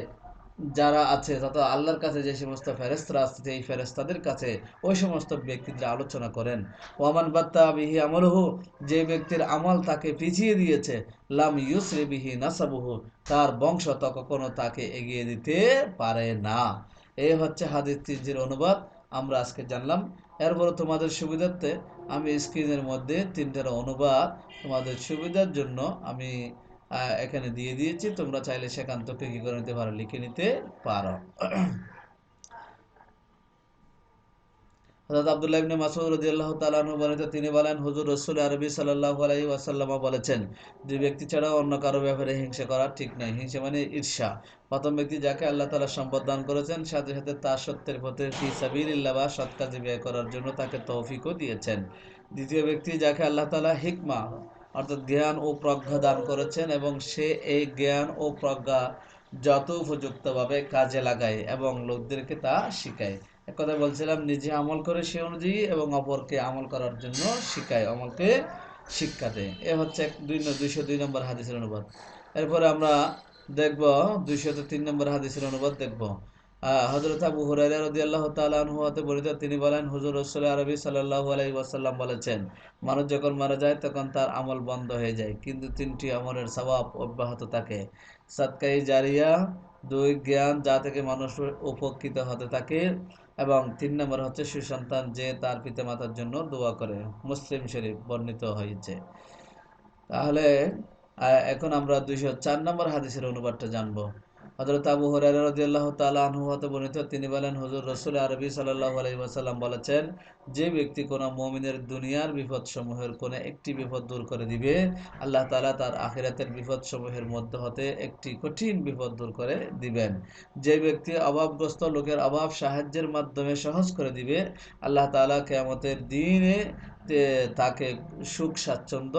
যারা আছে, তত আল্লাহর কাছে যে সমস্ত ফেরেশতারা আছে, এই ফেরেশতাদের কাছে ওই সমস্ত ব্যক্তিরা আলোচনা করেন। ওয়ামান বাত্তা বিহি আমলহু, যে ব্যক্তির আমল তাকে পিছিয়ে দিয়েছে, লাম ইউসরি বিহি নাসাবুহু, তার বংশ তো কখনো তাকে এগিয়ে দিতে পারে না। এই হচ্ছে হাদিস 3 অনুবাদ আমরা আজকে জানলাম। এরপরে তোমাদের সুবিধার্থে আমি স্ক্রিনের মধ্যে 3টার অনুবাদ তোমাদের সুবিধার জন্য আমি এখানে দিয়ে দিয়েছি, তোমরা চাইলে সেখান থেকে কি করে নিতে পারো, লিখে নিতে পারো। হযরত আব্দুল্লাহ ইবনে মাসউদ রাদিয়াল্লাহু তাআলা আনহু বর্ণিত, তিনি বলেন, হুজুর রাসূল আরবি সাল্লাল্লাহু আলাইহি ওয়াসাল্লাম বলেছেন, যে ব্যক্তি ছাড়া অন্য কারো ব্যাপারে হিংসা করা ঠিক নয়। হিংসা মানে ঈর্ষা। প্রথম ব্যক্তি যাকে আল্লাহ তাআলা সম্পদ দান করেছেন, সাথে সাথে তার সত্যের পথে ফি সাবিলিল্লাহ বা সৎ কাজে ব্যয় করার জন্য তাকে তৌফিকও দিয়েছেন। দ্বিতীয় ব্যক্তি যাকে আল্লাহ তাআলা হিকমা অর্থাৎ জ্ঞান ও প্রজ্ঞা দান করেছেন, এবং সে এই জ্ঞান ও প্রজ্ঞা যত উপযুক্তভাবে কাজে লাগায় এবং লোকদেরকে তা শিখায়। এক কথা বলছিলাম, নিজে আমল করে সে অনুযায়ী এবং অপরকে আমল করার জন্য শিখায়, আমলকে শিক্ষা দেয়। এ হচ্ছে 202 নম্বর হাদিসের অনুবাদ। এরপরে আমরা দেখব 203 নম্বর হাদিসের অনুবাদ দেখব। হযরত আবু হুরায়রা রাদিয়াল্লাহু তাআলা আনহু হতে বর্ণিত, তিনি বলেন, হুজুর রাসূল আরবি সাল্লাল্লাহু আলাইহি ওয়াসাল্লাম বলেছেন, মানুষ যখন মারা যায় তখন তার আমল বন্ধ হয়ে যায়, কিন্তু 3টি আমলের সওয়াব অব্যাহত থাকে। সাদকায়ে জারিয়া, 2 জ্ঞান যা থেকে মানুষ উপকৃত হতে থাকে, এবং 3 নম্বর হচ্ছে সুসন্তান যে তার পিতামাতার জন্য দোয়া করে। মুসলিম শরীফ বর্ণিত হয়েছে। তাহলে এখন আমরা 204 নম্বর হাদিসের অনুবাদটা জানবো। হযরত আবু হুরায়রা রাদিয়াল্লাহু তাআলা আনহু হতে বর্ণিত, তিনি বলেন, হুজুর রাসূল আরবি সাল্লাল্লাহু আলাইহি ওয়াসাল্লাম বলেছেন, যে ব্যক্তি কোন মুমিনের দুনিয়ার বিপদসমূহের কোন একটি বিপদ দূর করে দিবে, আল্লাহ তাআলা তার আখিরাতের বিপদসমূহের মধ্য হতে একটি কঠিন বিপদ দূর করে দিবেন। যে ব্যক্তি অভাবগ্রস্ত লোকের অভাব সাহায্যের মাধ্যমে সহজ করে দিবে, আল্লাহ তাআলা কিয়ামতের দিনে তাকে সুখ স্বাচ্ছন্দ্য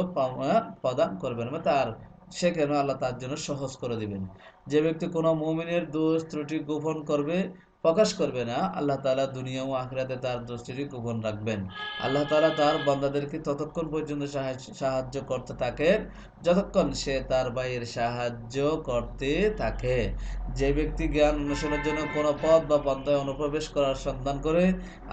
প্রদান করবেন, মানে তার সেখানে আল্লাহ তার জন্য সহজ করে দিবেন। যে ব্যক্তি কোনো মুমিনের দোষ ত্রুটি গোপন করবে, প্রকাশ করবে না। আল্লাহ তাআলা দুনিয়া ও আখিরাতে তার দৃষ্টিটি গোপন রাখবেন। আল্লাহ তাআলা তার বান্দাদেরকে ততক্ষণ পর্যন্ত সাহায্য করতে থাকেন যতক্ষণ সে তার ভাইয়ের সাহায্য করতে থাকে। যে ব্যক্তি জ্ঞান অন্বেষণের জন্য কোনো পথ বা পন্থায় অনুপ্রবেশ করার সন্ধান করে,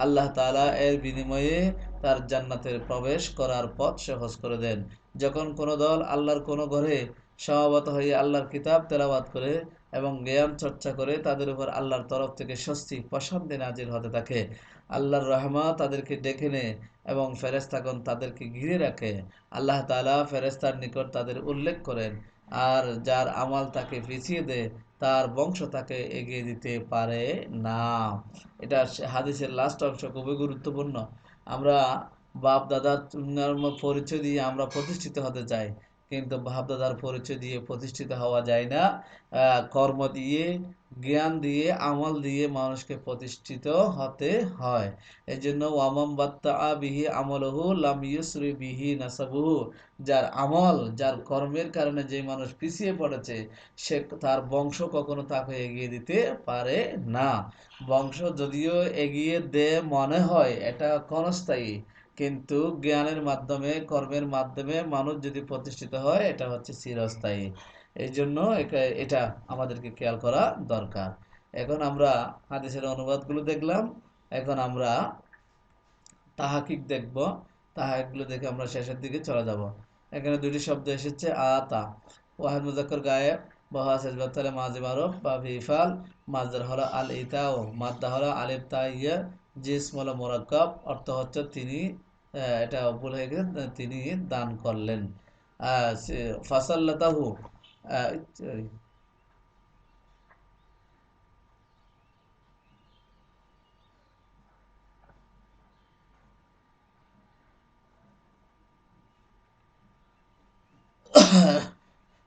আল্লাহ তাআলা এর বিনিময়ে তার জান্নাতের প্রবেশ করার পথ সহজ করে দেন। যখন কোনো দল আল্লাহর কোনো ঘরে সমবেত হয়ে আল্লাহর কিতাব তেলাওয়াত করে এবং জ্ঞান চর্চা করে, তাদের উপর আল্লাহর তরফ থেকে স্বস্তি প্রশান্তি নাজিল হতে থাকে। আল্লাহর রহমত তাদেরকে ডেকে নেয় এবং ফেরেশতাগণ তাদেরকে ঘিরে রাখে। আল্লাহ তাআলা ফেরেশতার নিকট তাদের উল্লেখ করেন, আর যার আমল তাকে পিছিয়ে দেয় তার বংশ তাকে এগিয়ে দিতে পারে না। এটা হাদিসের লাস্ট অংশ, খুবই গুরুত্বপূর্ণ। আমরা বাপ দাদার পরিচয় দিয়ে আমরা প্রতিষ্ঠিত হতে চাই, কিন্তু বাপ দাদার পরিচয় দিয়ে প্রতিষ্ঠিত হওয়া যায় না। কর্ম দিয়ে, জ্ঞান দিয়ে, আমল দিয়ে মানুষকে প্রতিষ্ঠিত হতে হয়। এই জন্য ওয়ামাম বাত্তা বিহি আমলহু লাম ইউসরি বিহি নাসাবুহু। যার আমল, যার কর্মের কারণে যে মানুষ পিছিয়ে পড়েছে, সে তার বংশ কখনো তাকে এগিয়ে দিতে পারে না। বংশ যদিও এগিয়ে দেয় মনে হয়, এটা ক্ষণস্থায়ী, কিন্তু জ্ঞানের মাধ্যমে, কর্মের মাধ্যমে মানুষ যদি প্রতিষ্ঠিত হয়, এটা হচ্ছে চিরস্থায়ী। এই জন্য এটা আমাদেরকে খেয়াল করা দরকার। এখন আমরা হাদিসের অনুবাদগুলো দেখলাম, এখন আমরা তাহাকিক দেখব। তাহাকিকগুলো দেখে আমরা শেষের দিকে চলে যাব। এখানে দুটি শব্দ এসেছে, আতা ওয়াহিদ মুজাক্কর গায়েব, বহা সেজবাতালে মাঝি মারুফ বা ভিফাল, মাজদার হলো আল ইতাও, মাদ্দা হলো আলিফ তা ইয়া, জিসম হলো মুরাক্কাব, অর্থ হচ্ছে তিনি, এটা ভুল হয়ে গেছে, তিনি দান করলেন। ফাসাল্লাতাহু,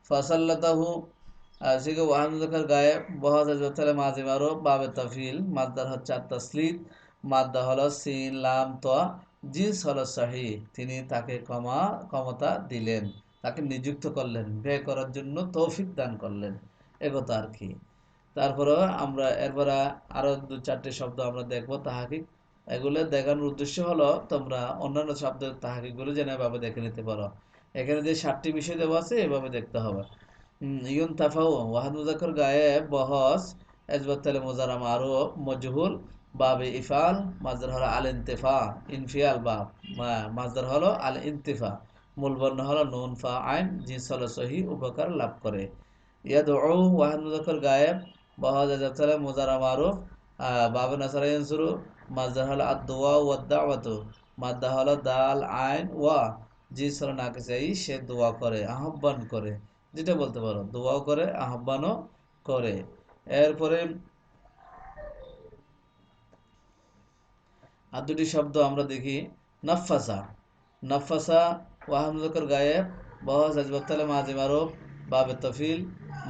ফাসাল্লাতাহু সিগা ওয়াহান মুজাক্কার গায়েব, বহা সেজবাতালে মাঝি মারুফ বাবে তাফিল, মাদ্দার হচ্ছে আত তাসলিত, মাদ্দা হলো সিন লাম ত, জিন্স হলো সহি, তিনি তাকে ক্ষমতা দিলেন, তাকে নিযুক্ত করলেন, ব্যয় করার জন্য তৌফিক দান করলেন, একথা আর কি। তারপরে আমরা এরপরে আরো দু চারটে শব্দ আমরা দেখবো তাহাকিক। এগুলো দেখানোর উদ্দেশ্য হলো তোমরা অন্যান্য শব্দের তাহাকিকগুলো যেন এভাবে দেখে নিতে পারো। এখানে যে 7টি বিষয় দেওয়া আছে এভাবে দেখতে হবে। ইউন তাফাউ ওয়াহাদ মুজাক্কর গায়েব বহস এজবাতালে মুজারা মারুফ মজহুল বাবে ইফাল, মাজদার হলো আল ইনতিফা, ইনফিয়াল বাব, মাজদার হলো আল ইনতিফা, মূল বর্ণ হলো নুন ফা আইন, জিন্স হলো সহি, উপকার লাভ করে। ইয়াদউ ওয়াহিদ মুজাক্কর গায়েব, বহজ এজবাতালে মুজারা মারুফ, বাবে নাসারা ইয়ানসুরু, মাজদার হলো আদ-দুআ ওয়াদ দাওয়াতু, মাদ্দা হলো দাল আইন ওয়া, জিন্স হলো নাকিসাই, সে দোয়া করে, আহ্বান করে, যেটা বলতে পারো, দোয়াও করে, আহ্বানও করে। এরপরে আর দুটি শব্দ আমরা দেখি, নাফাসা। নাফাসা ওয়াহাদ মুজাক্কর গায়েব, বহজ আজবাতালে মাঝি মারুফ বাবে তফিল,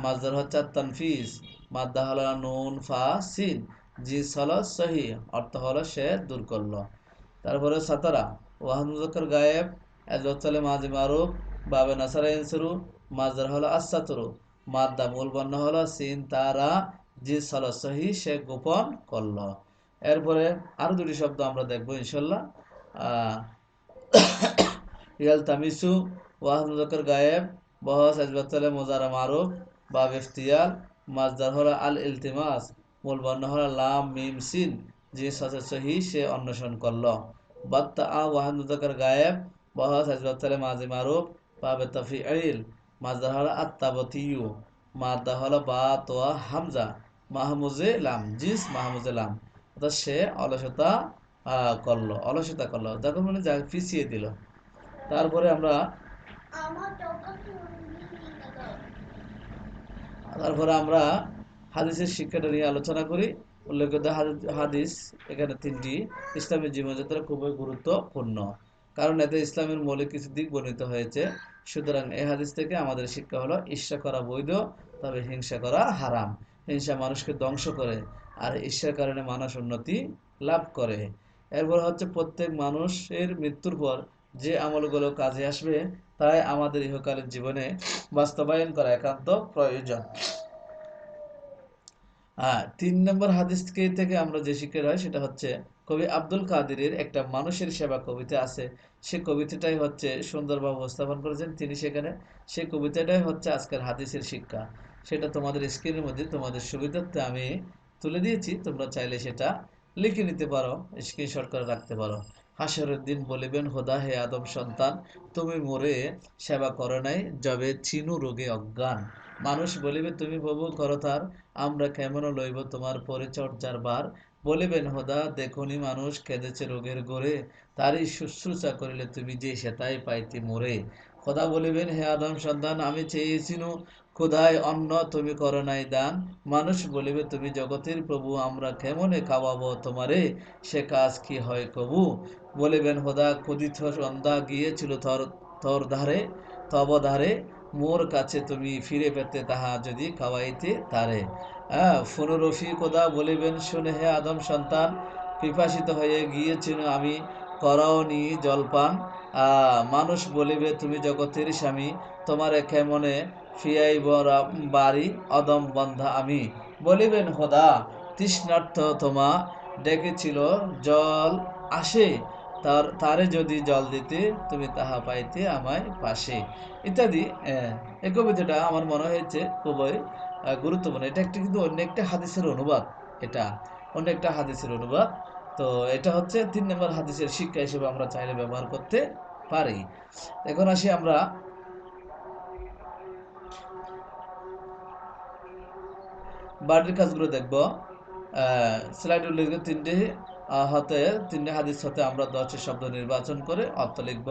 মাজদার হচ্ছে তানফিস, মাদ্দা হলো নুন ফা সিন, জিস হলো সহি, অর্থ হলো সে দূর করলো। তারপরে সাতারা ওয়াহাদ মুজাক্কর গায়েব, আজবাতালে মাঝি মারুফ বাবে নাসারা ইনসুরু, মাজদার হলো আসাতরু, মাদ্দা মূল বর্ণ হলো সিন তারা, জিস হলো সহি, সে গোপন করলো। এরপরে আরো দুটি শব্দ আমরা দেখবো ইনশাল্লাহ। ইয়াল তামিসু ওয়াহাদ মুজাক্কর গায়েব, বহস আজবাতালে মুজারা মারুফ বাব ইফতিয়াল, মাজদার হলো আল ইলতিমাস, মূল বর্ণ হলো লাম মিম সিন, জিস হচ্ছে সহি, সে অন্বেষণ করলো। বাত্তা ওয়াহাদ মুজাক্কর গায়েব, বহস আজবাতালে মাজি মারুফ বাবে তাফিইল, মাজদার হলো আত্তাবতিয়ু, মাদ্দা হলো বা তোয়া হামজা, মাহমুজে লাম, জিস মাহমুজে লাম, অর্থাৎ সে অলসতা করলো, যখন মানে যা পিছিয়ে দিল। তারপরে আমরা হাদিসের শিক্ষাটা নিয়ে আলোচনা করি। উল্লেখিত হাদিস এখানে 3টি ইসলামের জীবনযাত্রা খুবই গুরুত্বপূর্ণ, কারণ এতে ইসলামের মৌলিক কিছু দিক বর্ণিত হয়েছে। সুতরাং এই হাদিস থেকে আমাদের শিক্ষা হলো, ঈর্ষা করা বৈধ, তবে হিংসা করা হারাম। হিংসা মানুষকে ধ্বংস করে, আর ঈর্ষার কারণে মানুষ উন্নতি লাভ করে। এরপর হচ্ছে প্রত্যেক মানুষের মৃত্যুর পর যে আমলগুলো কাজে আসবে, তাই আমাদের ইহকালীন জীবনে বাস্তবায়ন করা একান্ত প্রয়োজন। হ্যাঁ, ৩ নম্বর হাদিস থেকে আমরা যে শিক্ষা হয় সেটা হচ্ছে কবি আব্দুল কাদেরের একটা মানুষের সেবা কবিতা আছে। সে কবিতাটাই হচ্ছে সুন্দরভাবে উপস্থাপন করেছেন তিনি সেখানে। সেই কবিতাটাই হচ্ছে আজকের হাদিসের শিক্ষা। সেটা তোমাদের স্ক্রিনের মধ্যে তোমাদের সুবিধার্থে আমি তুলে দিয়েছি, তোমরা চাইলে সেটা লিখে নিতে পারো, স্ক্রিনশট করে রাখতে পারো। হাসরের দিন বলিবেন খোদা, হে আদম সন্তান, তুমি মোরে সেবা করো নাই, যবে চিনু রোগে অজ্ঞান। মানুষ বলিবে তুমি প্রভু করতার, আমরা কেমন লইব তোমার পরিচর্যার বার। বলিবেন হোদা, দেখুনি মানুষ কেঁদেছে রোগের গোরে, তারই শুশ্রূষা করিলে তুমি যে সেটাই পাইতে মোরে। খোদা বলিবেন, হে আদম সন্তান, আমি চেয়েছিনু ক্ষুধায় অন্ন, তুমি করো নাই দান। মানুষ বলিবে তুমি জগতের প্রভু, আমরা কেমনে খাওয়াবো তোমারে, সে কাজ কি হয় কবু। বলিবেন হোদা, ক্ষুধিত সন্ধ্যা গিয়েছিল থর থর ধারে, তব ধারে, মোর কাছে তুমি ফিরে পেতে তাহা যদি খাওয়াইতে তারে। হ্যাঁ, ফনুরফিকদা বলিবেন, শুনে হে আদম সন্তান, পিপাসিত হয়ে গিয়েছিল আমি, করাওনি জলপান। মানুষ বলিবে তুমি জগতের স্বামী, তোমার কেমনে ফিয়াইব বাড়ি, অদম বন্ধা আমি। বলিবেন হোদা, তৃষ্ণার্থ তোমা ডেকেছিল, জল আসে, তারে যদি জল দিতে, তুমি তাহা পাইতে আমায় পাশে, ইত্যাদি। এই কবিতাটা আমার মনে হয়েছে খুবই গুরুত্বপূর্ণ। এটা একটা কিন্তু অন্য একটা হাদিসের অনুবাদ। এটা অন্য একটা হাদিসের অনুবাদ। তো এটা হচ্ছে ৩ নম্বর হাদিসের শিক্ষা হিসেবে আমরা চাইলে ব্যবহার করতে পারি। এখন আসি আমরা বাড়ির কাজগুলো দেখব। স্লাইড উল্লেখিত হতে ৩টি হাদিস হতে আমরা 10টি শব্দ নির্বাচন করে অর্থ লিখব।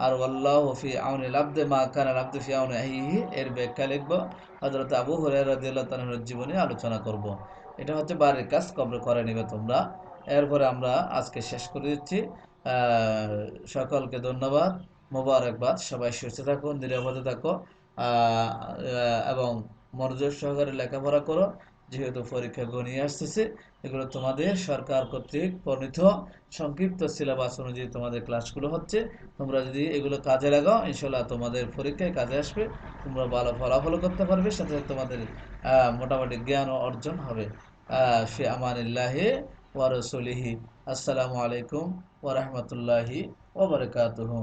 আর আল্লাহু ফি আউনিল আবদি মা কানাল আবদু ফি আউনি আখিহি এর ব্যাখ্যা লিখব। হযরত আবু হুরায়রা রাদিয়াল্লাহু তাআলার জীবনী আলোচনা করব। এটা হচ্ছে বাড়ির কাজ, করে নিবে তোমরা। এরপরে আমরা আজকে শেষ করে দিচ্ছি। সকলকে ধন্যবাদ, মোবারকবাদ। সবাই সুস্থ থাকো, নিরাপদে থাকো, এবং মনোযোগ সহকারে লেখাপড়া করো। যেহেতু পরীক্ষা ঘনিয়ে আসতেছে, এগুলো তোমাদের সরকার কর্তৃক প্রণীত সংক্ষিপ্ত সিলেবাস অনুযায়ী তোমাদের ক্লাসগুলো হচ্ছে। তোমরা যদি এগুলো কাজে লাগাও, ইনশাল্লাহ তোমাদের পরীক্ষায় কাজে আসবে, তোমরা ভালো ফলাফল করতে পারবে, সাথে সাথে তোমাদের মোটামুটি জ্ঞান অর্জন হবে। ফি আমানিল্লাহি ওয়া রাসূলিহি। আসসালামু আলাইকুম ওয়া রাহমাতুল্লাহি ওয়া বারাকাতুহু।